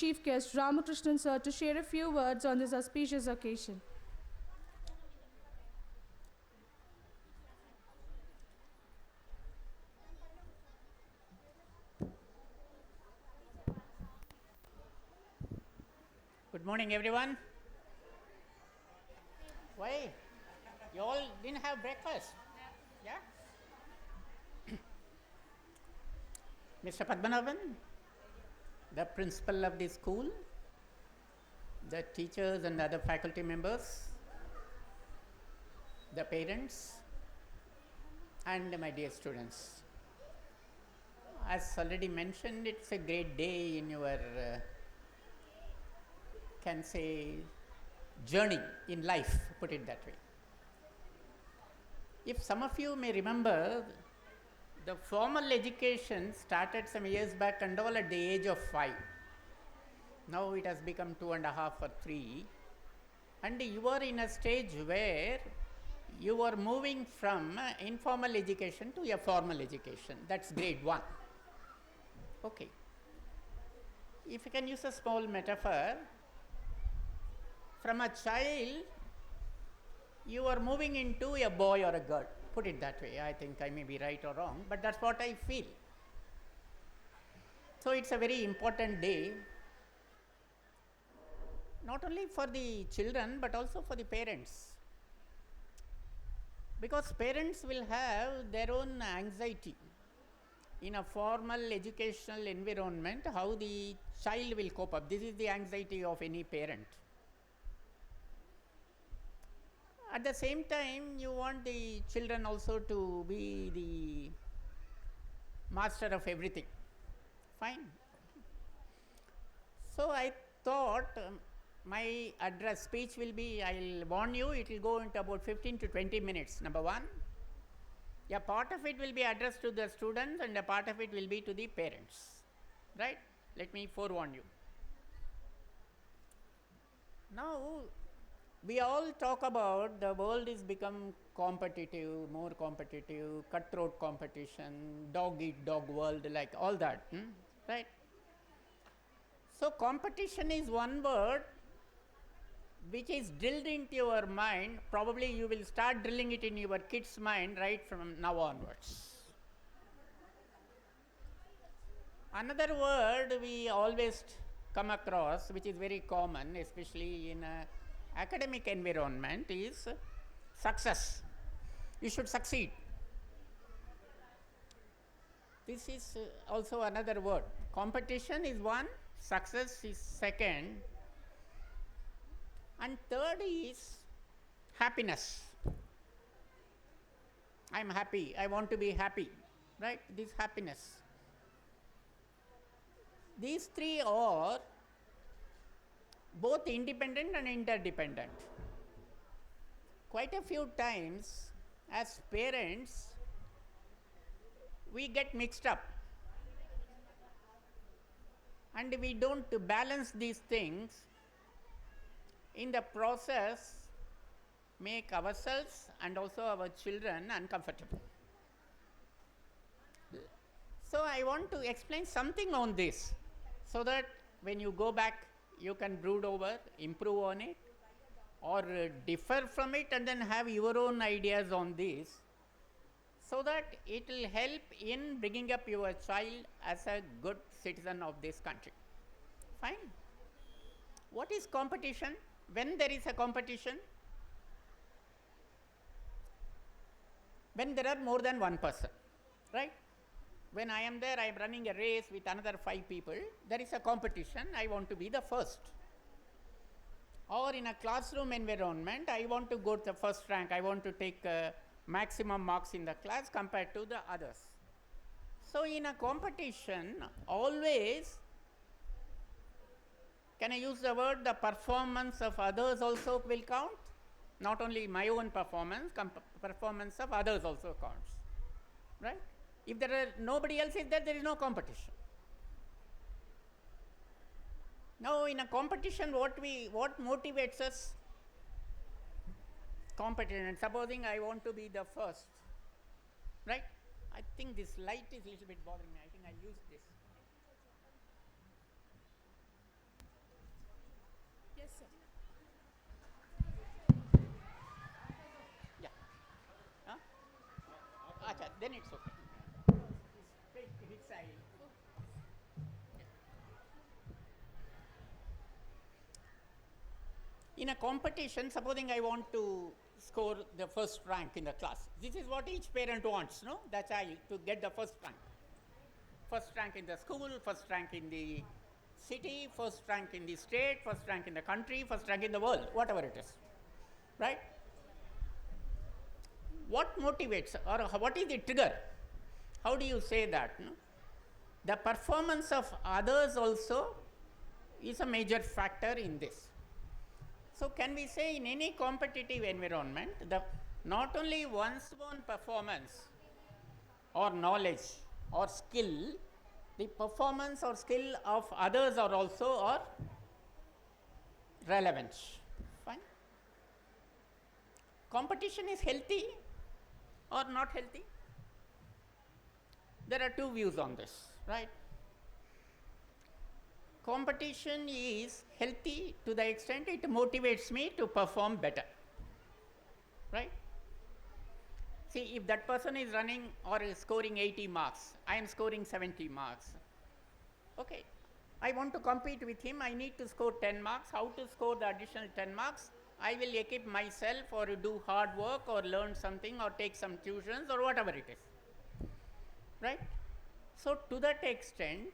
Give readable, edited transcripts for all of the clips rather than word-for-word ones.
Chief guest Ramakrishnan sir to share a few words on this auspicious occasion. Good morning, everyone. Why? You all didn't have breakfast? Yeah? Mr. Padmanabhan, the principal of the school, the teachers and other faculty members, the parents, and my dear students. As already mentioned, it's a great day in your, can say, journey in life, put it that way. If some of you may remember, the formal education started some years back and all at the age of 5. Now it has become 2.5 or 3. And you are in a stage where you are moving from informal education to a formal education. That's grade 1. Okay. If you can use a small metaphor, from a child, you are moving into a boy or a girl. Put it that way. I think I may be right or wrong, but that's what I feel. So it's a very important day, not only for the children but also for the parents. Because parents will have their own anxiety in a formal educational environment, how the child will cope up. This is the anxiety of any parent. At the same time, you want the children also to be the master of everything. Fine. So I thought my address speech will be, I'll warn you, it will go into about 15 to 20 minutes. Number 1, a part of it will be addressed to the students and a part of it will be to the parents. Right? Let me forewarn you. Now, we all talk about the world is become competitive, more competitive, cutthroat competition, dog eat dog world, like all that. Right? So, competition is one word which is drilled into your mind. Probably you will start drilling it in your kids' mind right from now onwards. Another word we always come across, which is very common, especially in an academic environment, is success. You should succeed. This is also another word. Competition is one, success is second, and third is happiness. I am happy, I want to be happy, right? This happiness. These three are both independent and interdependent. Quite a few times, as parents, we get mixed up and we don't balance these things. In the process, make ourselves and also our children uncomfortable. So I want to explain something on this so that when you go back, you can brood over, improve on it, or differ from it and then have your own ideas on this, so that it will help in bringing up your child as a good citizen of this country. Fine. What is competition? When there is a competition? When there are more than one person, right? When I am there, I am running a race with another 5 people, there is a competition, I want to be the first. Or in a classroom environment, I want to go to the first rank, I want to take maximum marks in the class compared to the others. So in a competition, always, can I use the word, the performance of others also will count? Not only my own performance, performance of others also counts, right? If there are nobody else is there, there is no competition. Now in a competition, what motivates us? Competition. Supposing I want to be the first, right? I think this light is a little bit bothering me. I think I'll use this. then it's okay. Take which side? In a competition, supposing I want to score the first rank in the class, this is what each parent wants, no? That child to get the first rank. First rank in the school, first rank in the city, first rank in the state, first rank in the country, first rank in the world, whatever it is, right? What motivates or what is the trigger? How do you say that? No? The performance of others also is a major factor in this. So, can we say in any competitive environment, not only one's own performance or knowledge or skill, the performance or skill of others are also relevant. Fine. Competition is healthy or not healthy? There are two views on this, right? Competition is healthy to the extent it motivates me to perform better, right? See, if that person is running or is scoring 80 marks, I am scoring 70 marks. Okay, I want to compete with him, I need to score 10 marks. How to score the additional 10 marks? I will equip myself or do hard work or learn something or take some tuitions or whatever it is, right? So, to that extent,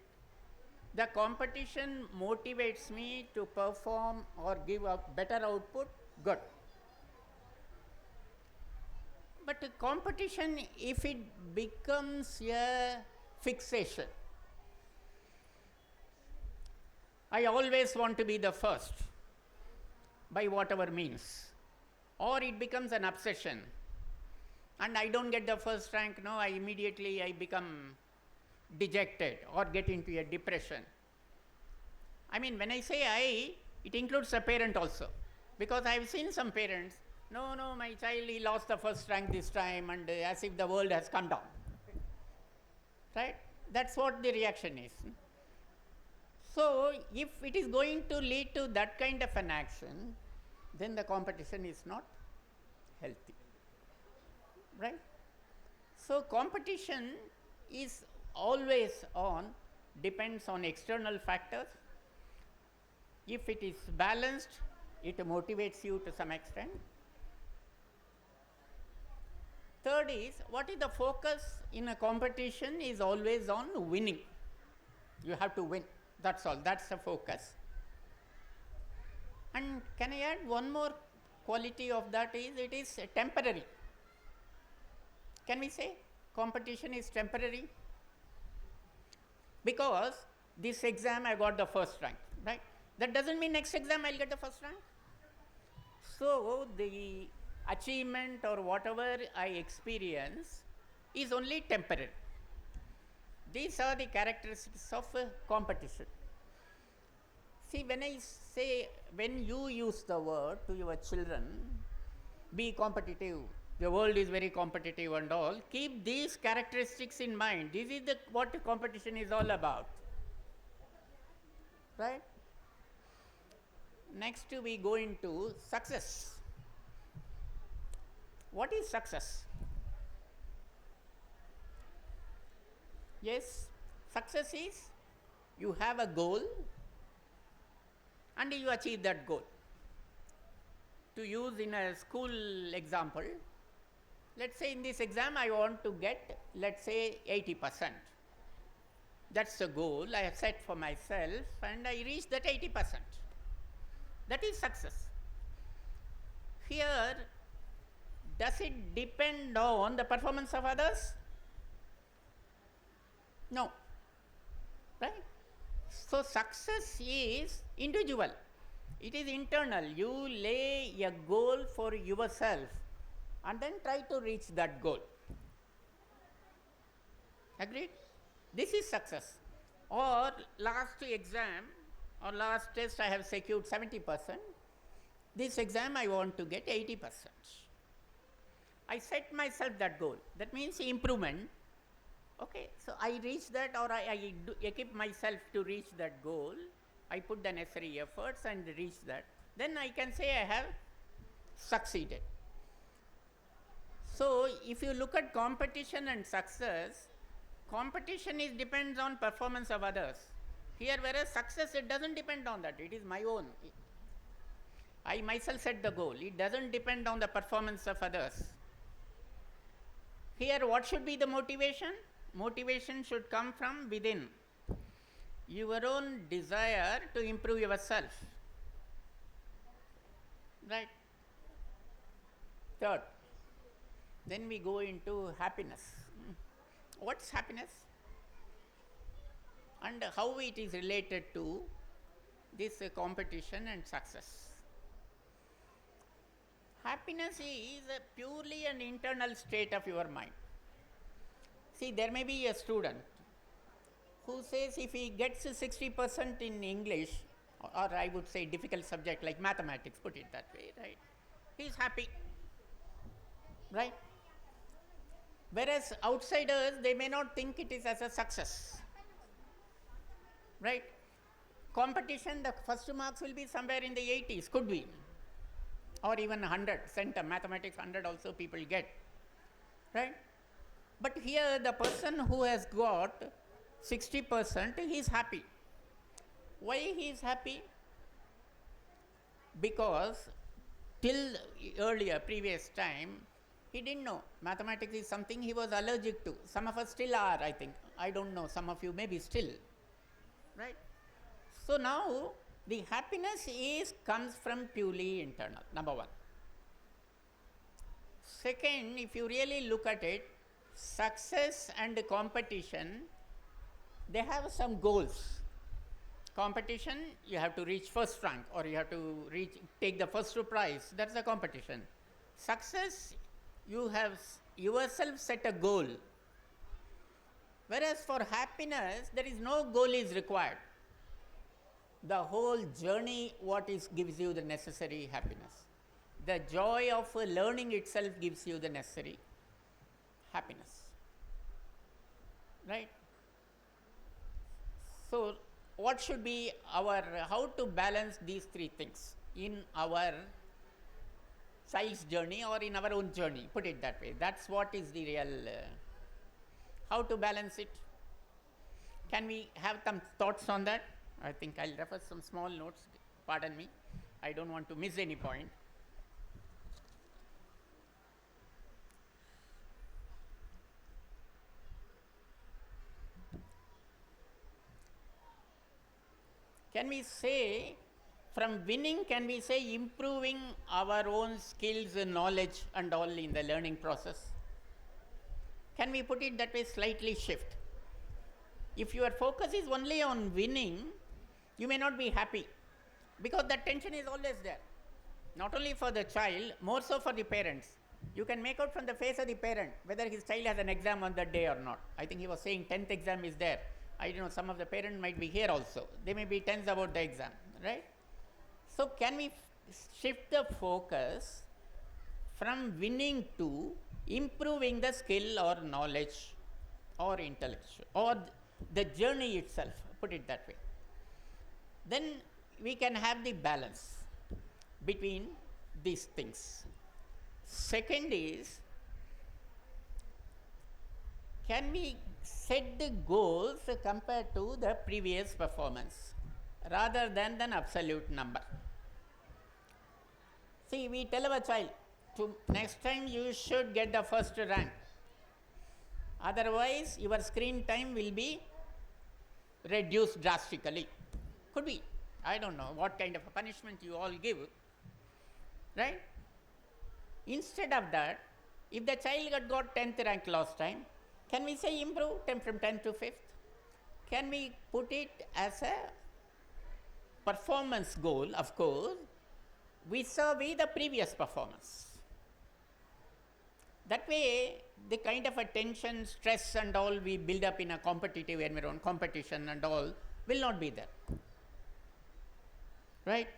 the competition motivates me to perform or give a better output, good. But the competition, if it becomes a fixation, I always want to be the first by whatever means, or it becomes an obsession and I don't get the first rank, no, I become dejected or get into a depression. I mean, when I say I, it includes a parent also, because I have seen some parents, no, my child, he lost the first rank this time, and as if the world has come down, right? That's what the reaction is. So, if it is going to lead to that kind of an action, then the competition is not healthy, right? So, competition is always on, depends on external factors. If it is balanced, it motivates you to some extent. Third is, what is the focus in a competition is always on winning. You have to win, that's all, that's the focus. And can I add one more quality of that is, it is temporary. Can we say competition is temporary? Because this exam I got the first rank, right? That doesn't mean next exam I'll get the first rank. So, the achievement or whatever I experience is only temporary. These are the characteristics of competition. See, when you use the word to your children, be competitive, the world is very competitive and all, keep these characteristics in mind. This is what competition is all about, right? Next we go into success. What is success? Yes, success is you have a goal and you achieve that goal. To use in a school example, let's say in this exam I want to get, let's say 80%. That's the goal I have set for myself, and I reach that 80%. That is success. Here, does it depend on the performance of others? No, right? So, success is individual, it is internal. You lay a goal for yourself and then try to reach that goal. Agreed? This is success. Or last exam or last test I have secured 70%, this exam I want to get 80%. I set myself that goal, that means improvement. Okay, so I reach that, or I equip myself to reach that goal, I put the necessary efforts and reach that, then I can say I have succeeded. So, if you look at competition and success, competition is depends on performance of others. Here, whereas success, it doesn't depend on that. It is my own. I myself set the goal. It doesn't depend on the performance of others. Here, what should be the motivation? Motivation should come from within. Your own desire to improve yourself. Right? Third, then we go into happiness. What's happiness? And how it is related to this competition and success. Happiness is purely an internal state of your mind. See, there may be a student who says if he gets 60% in English, or I would say difficult subject like mathematics, put it that way, right? He is happy, right? Whereas outsiders, they may not think it is as a success, right? Competition, the first marks will be somewhere in the 80s, could be, or even 100, center, mathematics 100 also people get, right? But here the person who has got 60%, he is happy. Why he is happy? Because till earlier, previous time, he didn't know. Mathematics is something he was allergic to. Some of us still are, I think. I don't know, some of you maybe still, right? So now, the happiness comes from purely internal, number one. Second, if you really look at it, success and competition, they have some goals. Competition, you have to reach first rank, or you have to take the first prize. That's the competition. Success, you have yourself set a goal. Whereas for happiness, there is no goal is required. The whole journey, gives you the necessary happiness. The joy of learning itself gives you the necessary happiness. Right? So, what should be how to balance these three things in our child's journey or in our own journey, put it that way. That's what is the real, how to balance it. Can we have some thoughts on that? I think I'll refer some small notes, pardon me, I don't want to miss any point. Can we say, from winning, can we say improving our own skills and knowledge and all in the learning process? Can we put it that way, slightly shift? If your focus is only on winning, you may not be happy, because that tension is always there. Not only for the child, more so for the parents. You can make out from the face of the parent whether his child has an exam on that day or not. I think he was saying 10th exam is there. I don't know, some of the parents might be here also. They may be tense about the exam, right? So, can we shift the focus from winning to improving the skill or knowledge or intellectual or the journey itself, put it that way. Then we can have the balance between these things. Second is, can we set the goals compared to the previous performance rather than an absolute number? See, we tell our child, next time you should get the first rank. Otherwise, your screen time will be reduced drastically. Could be. I don't know what kind of a punishment you all give, right? Instead of that, if the child got 10th rank last time, can we say improve from 10th to 5th? Can we put it as a performance goal, of course, vis-a-vis the previous performance? That way, the kind of a tension, stress and all we build up in a competitive environment, competition and all, will not be there. Right?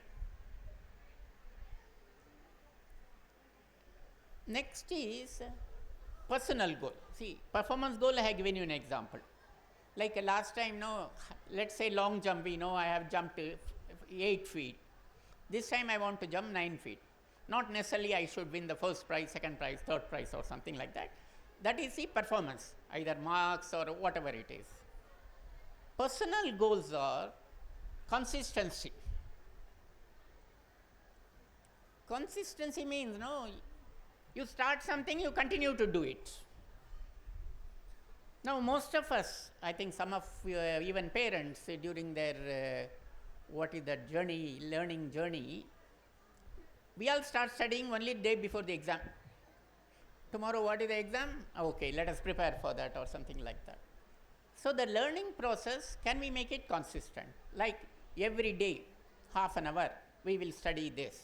Next is personal goal. See, performance goal, I have given you an example. Like last time, let's say long jump, I have jumped 8 feet. This time I want to jump 9 feet. Not necessarily I should win the first prize, second prize, third prize, or something like that. That is the performance, either marks or whatever it is. Personal goals are consistency. Consistency means, you start something, you continue to do it. Now, most of us, I think some of even parents during their learning journey, we all start studying only day before the exam. Tomorrow, what is the exam? Okay, let us prepare for that or something like that. So, the learning process, can we make it consistent? Like every day, half an hour, we will study this.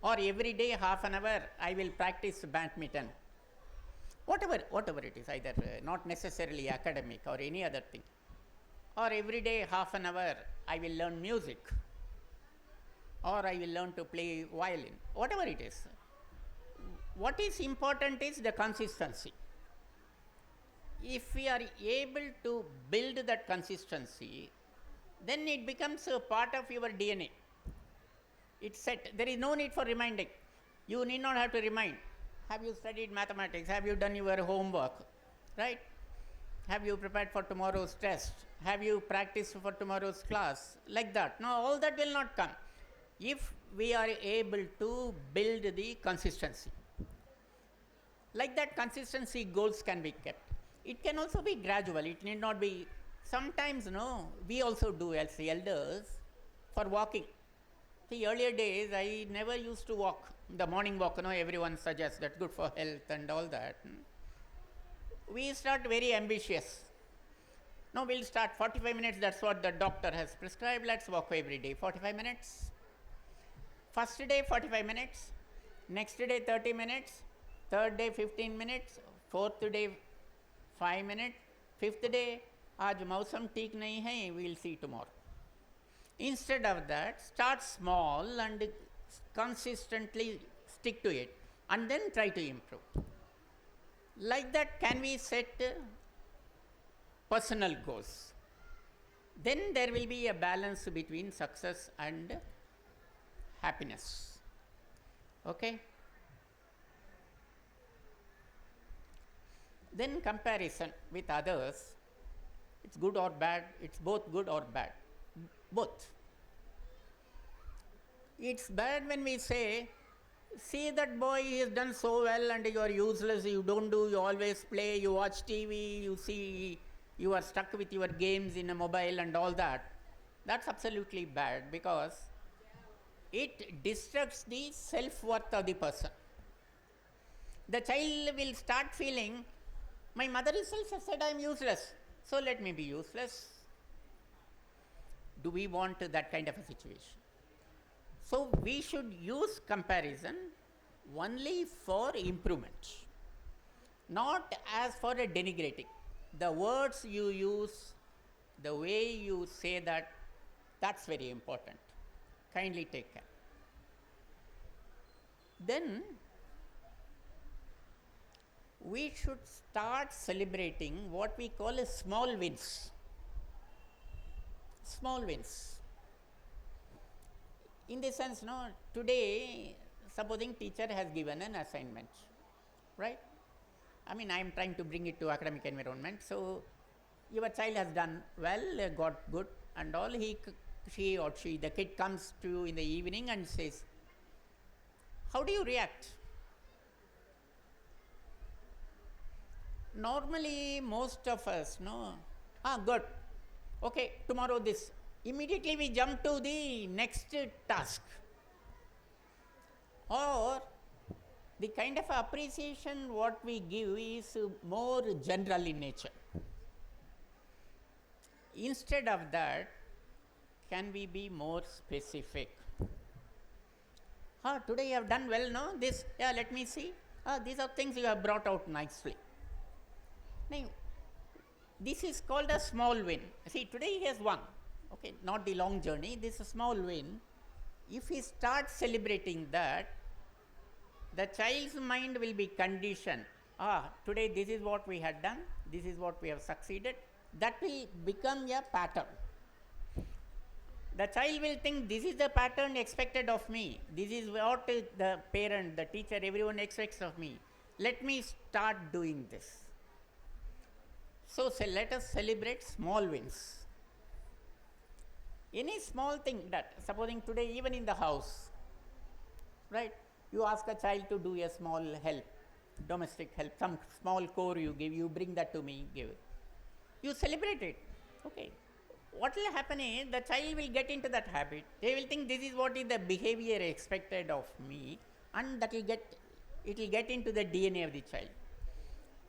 Or every day, half an hour, I will practice badminton. Whatever it is, either not necessarily academic or any other thing. Or every day, half an hour, I will learn music. Or I will learn to play violin. Whatever it is. What is important is the consistency. If we are able to build that consistency, then it becomes a part of your DNA. It's set. There is no need for reminding. You need not have to remind. Have you studied mathematics? Have you done your homework? Right? Have you prepared for tomorrow's test? Have you practiced for tomorrow's class? Like that. No, all that will not come if we are able to build the consistency. Like that, consistency goals can be kept. It can also be gradual. It need not be. Sometimes, we also do as the elders for walking. The earlier days, I never used to walk. The morning walk, everyone suggests that's good for health and all that. We start very ambitious. No, we'll start 45 minutes, that's what the doctor has prescribed. Let's walk every day, 45 minutes. First day, 45 minutes. Next day, 30 minutes. Third day, 15 minutes. Fourth day, 5 minutes. Fifth day, aaj mausam theek nahi hai, we'll see tomorrow. Instead of that, start small and consistently stick to it and then try to improve. Like that, can we set personal goals? Then there will be a balance between success and happiness. Okay? Then comparison with others, it's good or bad, it's both good or bad. Both. It's bad when we say, see that boy, he has done so well and you are useless, you don't do, you always play, you watch TV, you see, you are stuck with your games in a mobile and all that. That's absolutely bad because it disturbs the self-worth of the person. The child will start feeling, my mother itself has said I am useless, so let me be useless. Do we want that kind of a situation? So, we should use comparison only for improvement, not as for a denigrating. The words you use, the way you say that, that's very important. Kindly take care. Then, we should start celebrating what we call as small wins. Small wins. In the sense, today, supposing teacher has given an assignment, right? I mean, I am trying to bring it to academic environment. So, your child has done well, got good and all. The kid comes to you in the evening and says, how do you react? Normally, most of us, good. Okay, tomorrow this. Immediately we jump to the next task. Or the kind of appreciation what we give is more general in nature. Instead of that, can we be more specific? Today you have done well, no? This, let me see. These are things you have brought out nicely. Now, this is called a small win. See, today he has won. Okay, not the long journey, this is a small win. If he starts celebrating that, the child's mind will be conditioned. Today this is what we had done, this is what we have succeeded. That will become a pattern. The child will think this is the pattern expected of me. This is what the parent, the teacher, everyone expects of me. Let me start doing this. So let us celebrate small wins. Any small thing that, supposing today, even in the house, right? You ask a child to do a small help, domestic help, some small chore you give, you bring that to me, give it. You celebrate it. Okay. What will happen is the child will get into that habit. They will think this is what is the behavior expected of me, and that it will get into the DNA of the child.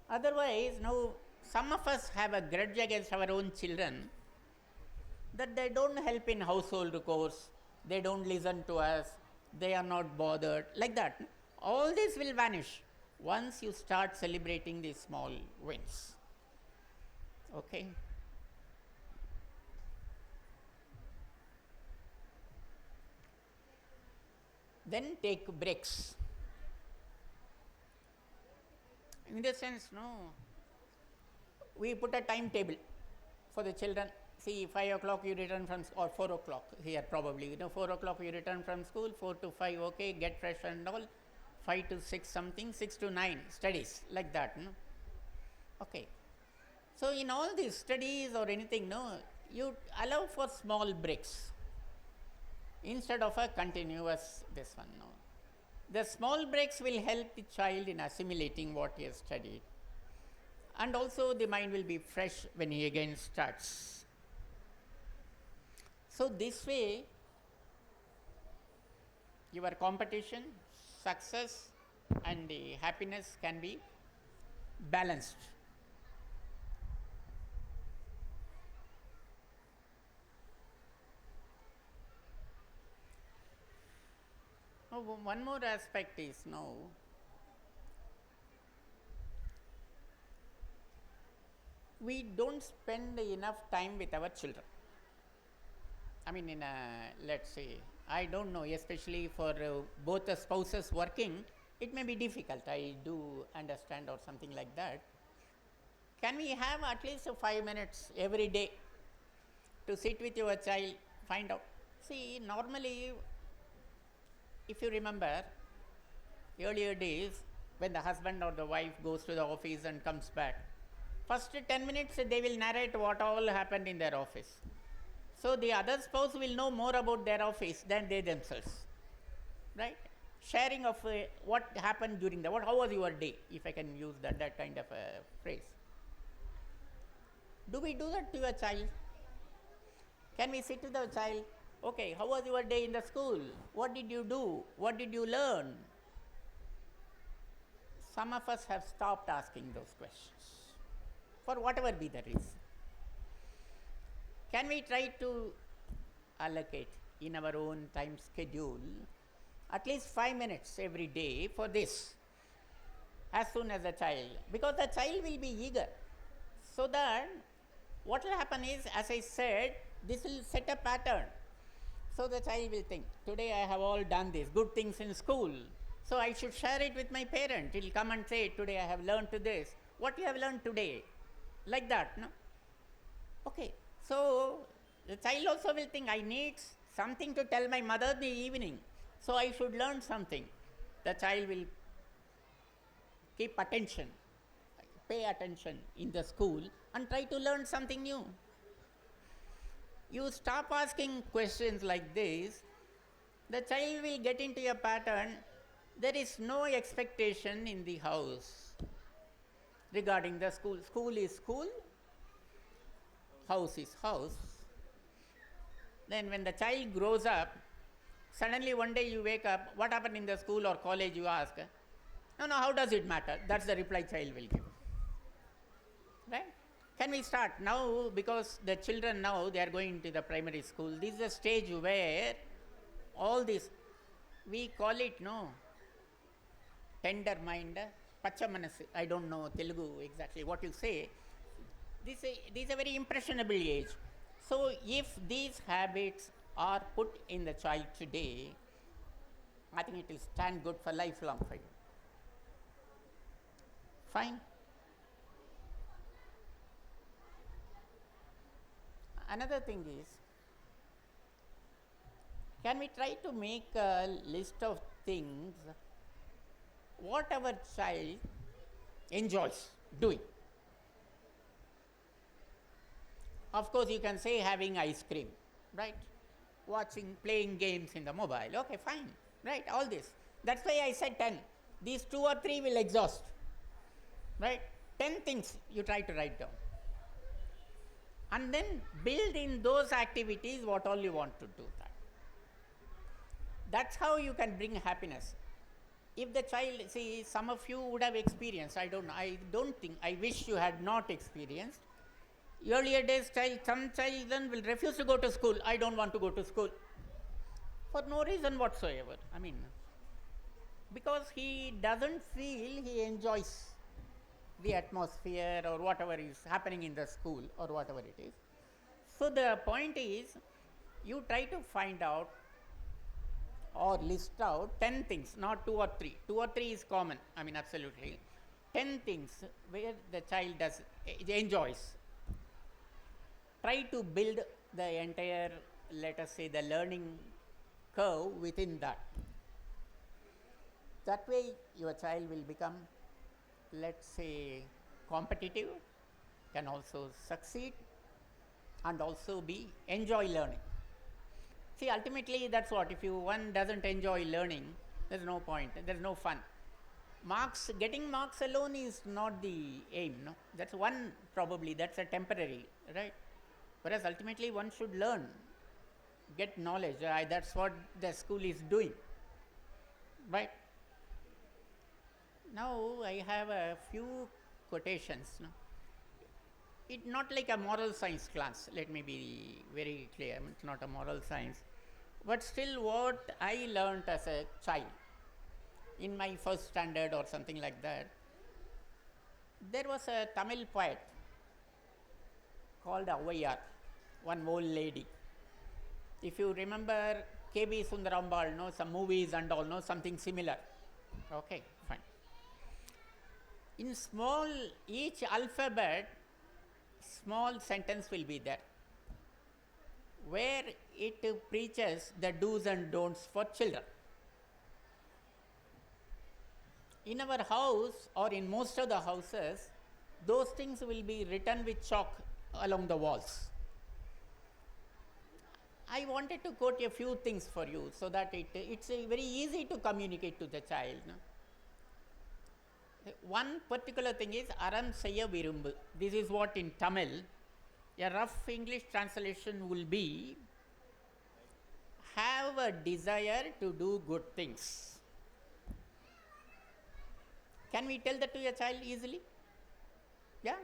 Otherwise, now some of us have a grudge against our own children that they don't help in household chores, they don't listen to us, they are not bothered, like that. All this will vanish once you start celebrating these small wins. Okay. Then take breaks. In the sense, we put a timetable for the children. See, 5 o'clock you return from, or 4 o'clock here probably, 4 o'clock you return from school, 4 to 5, okay, get fresh and all, 5 to 6 something, 6 to 9 studies, like that. Okay. So in all these studies or anything, you allow for small breaks instead of a continuous this one. The small breaks will help the child in assimilating what he has studied, and also the mind will be fresh when he again starts. So this way, your competition, success and the happiness can be balanced. One more aspect is we don't spend enough time with our children. I mean, let's say, I don't know, especially for both the spouses working, it may be difficult. I do understand, or something like that. Can we have at least 5 minutes every day to sit with your child, find out? See, normally, if you remember, earlier days, when the husband or the wife goes to the office and comes back, first 10 minutes they will narrate what all happened in their office. So the other spouse will know more about their office than they themselves, right? Sharing of what happened during how was your day, if I can use that kind of a phrase. Do we do that to a child? Can we sit with the child? Okay, how was your day in the school? What did you do? What did you learn? Some of us have stopped asking those questions, for whatever be the reason. Can we try to allocate in our own time schedule at least 5 minutes every day for this, as soon as a child, because the child will be eager. So that what will happen is, as I said, this will set a pattern. So the child will think, today I have all done this, good things in school, so I should share it with my parent. He will come and say, today I have learned to this. What you have learned today? Like that, Okay. So the child also will think, I need something to tell my mother in the evening, so I should learn something. The child will keep attention, pay attention in the school and try to learn something new. You stop asking questions like this, the child will get into a pattern. There is no expectation in the house regarding the school. School is school, house is house. Then when the child grows up, suddenly one day you wake up, what happened in the school or college, you ask, no, how does it matter? That's the reply child will give. Right? Can we start now, because the children now, they are going to the primary school. This is a stage where all this, we call it, tender mind, pacha manasi. I don't know Telugu exactly what you say. This is a very impressionable age. So if these habits are put in the child today, I think it will stand good for lifelong for you. Fine. Another thing is, Can we try to make a list of things what our child enjoys doing? Of course, you can say having ice cream, right? Watching, playing games in the mobile. Okay, fine, right? All this. That's why I said 10. These 2 or 3 will exhaust, right? 10 things you try to write down. And then build in those activities what all you want to do. That's how you can bring happiness. If the child, see, some of you would have experienced, I don't think, I wish you had not experienced. Earlier days, some children will refuse to go to school. I don't want to go to school. For no reason whatsoever. I mean, because he doesn't feel he enjoys the atmosphere or whatever is happening in the school or whatever it is. So the point is, you try to find out or list out 10 things, not 2 or 3. 2 or 3 is common, I mean, absolutely. 10 things where the child enjoys. Try to build the entire, let us say, the learning curve within that. That way, your child will become, let's say, competitive, can also succeed, and also enjoy learning. See, ultimately, that's what. If one doesn't enjoy learning, there's no point, there's no fun. Getting marks alone is not the aim, no? That's one, probably, that's a temporary, right? Whereas ultimately one should learn, get knowledge. That's what the school is doing, right? Now I have a few quotations. No? It's not like a moral science class, let me be very clear. It's not a moral science. But still, what I learnt as a child in my first standard or something like that, there was a Tamil poet called Avvaiyar, one old lady. If you remember K.B. Sundarambal, no, some movies and all, no, something similar. Okay, fine. In each alphabet, small sentence will be there, where it preaches the do's and don'ts for children. In our house or in most of the houses, those things will be written with chalk along the walls. I wanted to quote a few things for you so that it's very easy to communicate to the child. No? One particular thing is Aram Seiya Virumbu. This is what in Tamil, a rough English translation will be, have a desire to do good things. Can we tell that to your child easily? Yeah?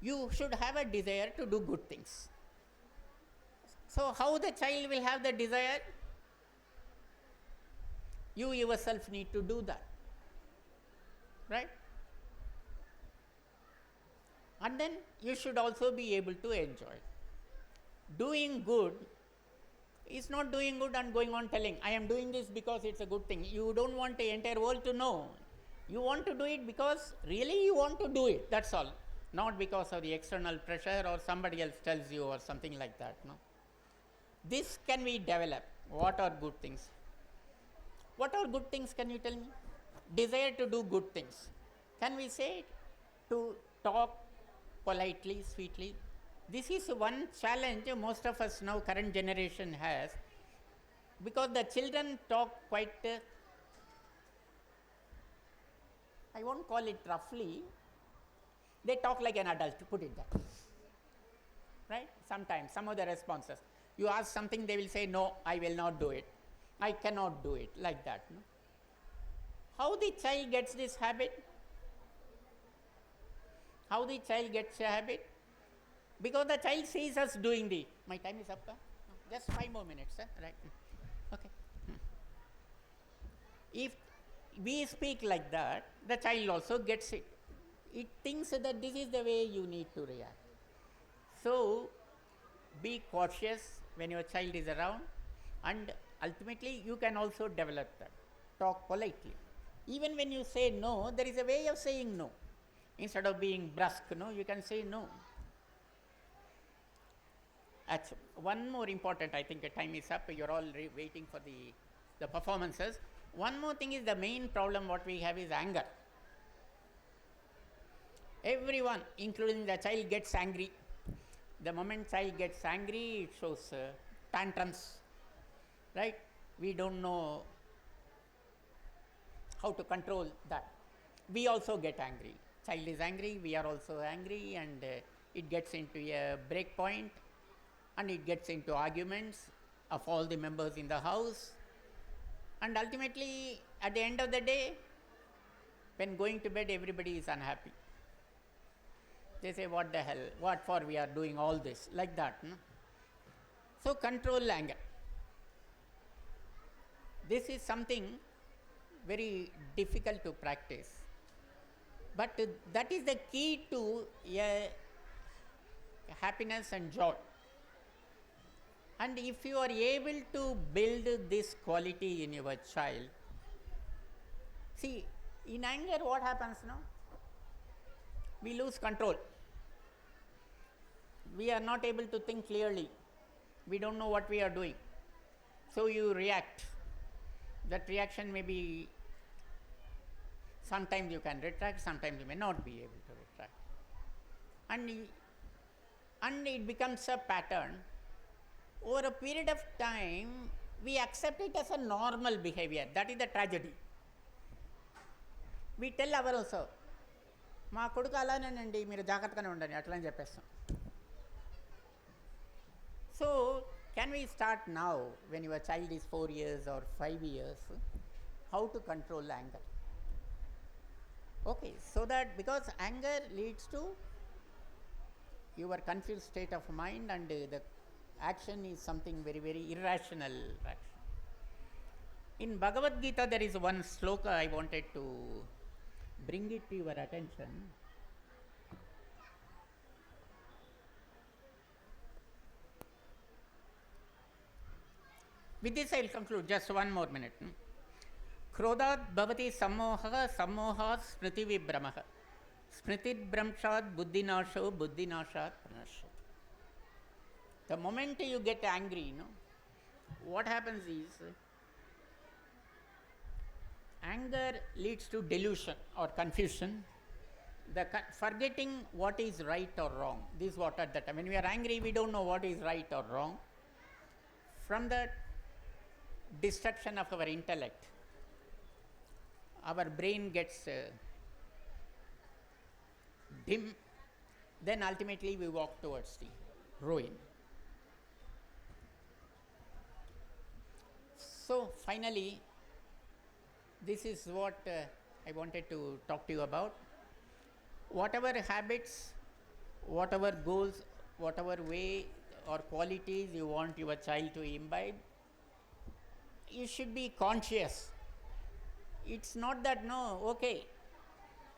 You should have a desire to do good things. So how the child will have the desire? You yourself need to do that. Right? And then you should also be able to enjoy. Doing good is not doing good and going on telling, I am doing this because it's a good thing. You don't want the entire world to know. You want to do it because really you want to do it, that's all. Not because of the external pressure or somebody else tells you or something like that. No. This can we develop. What are good things? What are good things, can you tell me? Desire to do good things. Can we say it? To talk politely, sweetly. This is one challenge most of us now, current generation has, because the children talk quite, I won't call it roughly, they talk like an adult, to put it that way. Right? Sometimes, some of the responses. You ask something, they will say, no, I will not do it. I cannot do it, like that. No? How the child gets this habit? How the child gets a habit? Because the child sees us doing my time is up, huh? Just 5 more minutes, huh? Right? Okay. If we speak like that, the child also gets it. It thinks that this is the way you need to react. So, be cautious when your child is around, and ultimately you can also develop that. Talk politely. Even when you say no, there is a way of saying no. Instead of being brusque, no, you can say no. One more important, I think time is up. You're all waiting for the performances. One more thing is the main problem what we have is anger. Everyone, including the child, gets angry. The moment child gets angry, it shows tantrums, right? We don't know how to control that. We also get angry. Child is angry, we are also angry, and it gets into a break point, and it gets into arguments of all the members in the house. And ultimately, at the end of the day, when going to bed, everybody is unhappy. They say, what the hell, what for we are doing all this, like that. No? So, control anger. This is something very difficult to practice. But that is the key to happiness and joy. And if you are able to build this quality in your child, see, in anger what happens now? We lose control. We are not able to think clearly. We don't know what we are doing. So you react. That reaction may be, sometimes you can retract, sometimes you may not be able to retract. And it becomes a pattern. Over a period of time, we accept it as a normal behavior. That is the tragedy. We tell our also, మా కొడుకు అలానేనండి మీరు జాగ్రత్తగానే ఉండండి అట్లా అని చెప్పేస్తాం. So, can we start now when your child is 4 years or 5 years, how to control anger? Okay, so that because anger leads to your confused state of mind, and the action is something very, very irrational action. In Bhagavad Gita, there is one sloka I wanted to bring it to your attention. With this I will conclude, just one more minute. Krodhat bhavati sammoha, sammohat smriti vibhramaha, smriti bhramshat buddhinasho, buddhinashat pranashat. The moment you get angry, what happens is, anger leads to delusion or confusion, forgetting what is right or wrong. This is what at that time, when we are angry, we don't know what is right or wrong. From that destruction of our intellect, our brain gets dim, then ultimately we walk towards the ruin. So finally, this is what I wanted to talk to you about. Whatever habits, whatever goals, whatever way or qualities you want your child to imbibe, you should be conscious. It's not that, okay,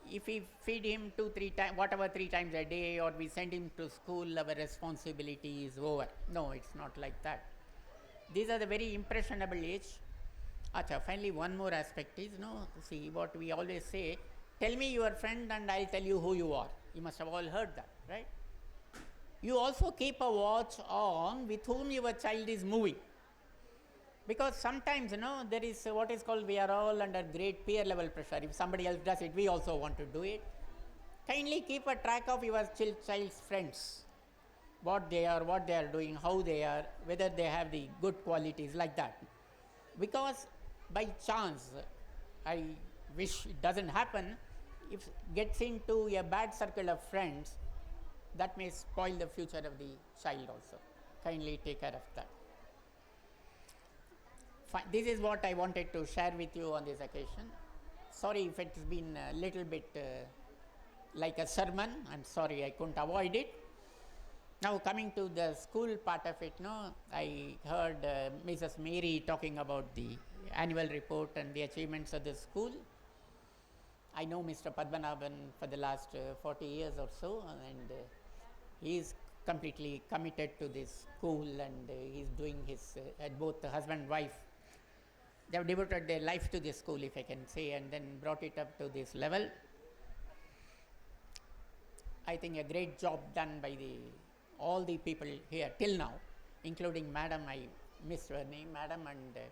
if we feed him 2-3 times, whatever 3 times a day, or we send him to school, our responsibility is over. No, it's not like that. These are the very impressionable age. Finally, one more aspect is, see what we always say, tell me your friend and I'll tell you who you are. You must have all heard that, right? You also keep a watch on with whom your child is moving. Because sometimes, there is what is called, we are all under great peer level pressure. If somebody else does it, we also want to do it. Kindly keep a track of your child's friends. What they are doing, how they are, whether they have the good qualities, like that. Because by chance, I wish it doesn't happen, if it gets into a bad circle of friends, that may spoil the future of the child also. Kindly take care of that. This is what I wanted to share with you on this occasion. Sorry if it's been a little bit like a sermon. I'm sorry, I couldn't avoid it. Now coming to the school part of it, I heard Mrs. Mary talking about the annual report and the achievements of the school. I know Mr. Padmanabhan for the last 40 years or so, and he is completely committed to this school, and he is doing his, both the husband and wife, they have devoted their life to this school, if I can say, and then brought it up to this level. I think a great job done by all the people here till now, including Madam, I missed her name, Madam, and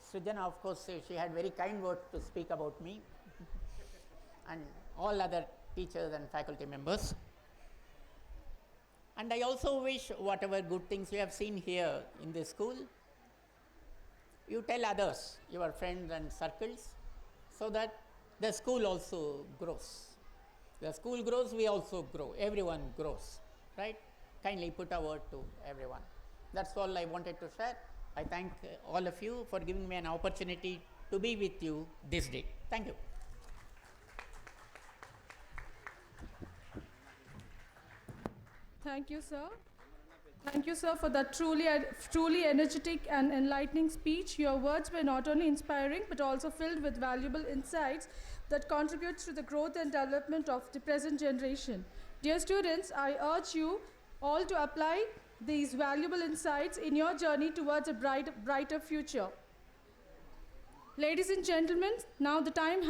Srijana, of course, she had very kind words to speak about me, and all other teachers and faculty members. And I also wish whatever good things you have seen here in this school, you tell others, your friends and circles, so that the school also grows. The school grows, we also grow, everyone grows, right? Kindly put a word to everyone. That's all I wanted to share. I thank all of you for giving me an opportunity to be with you this day. Thank you. Thank you, sir. Thank you, sir, for that truly energetic and enlightening speech. Your words were not only inspiring, but also filled with valuable insights that contributes to the growth and development of the present generation. Dear students, I urge you all to apply these valuable insights in your journey towards a brighter future. Ladies and gentlemen, now the time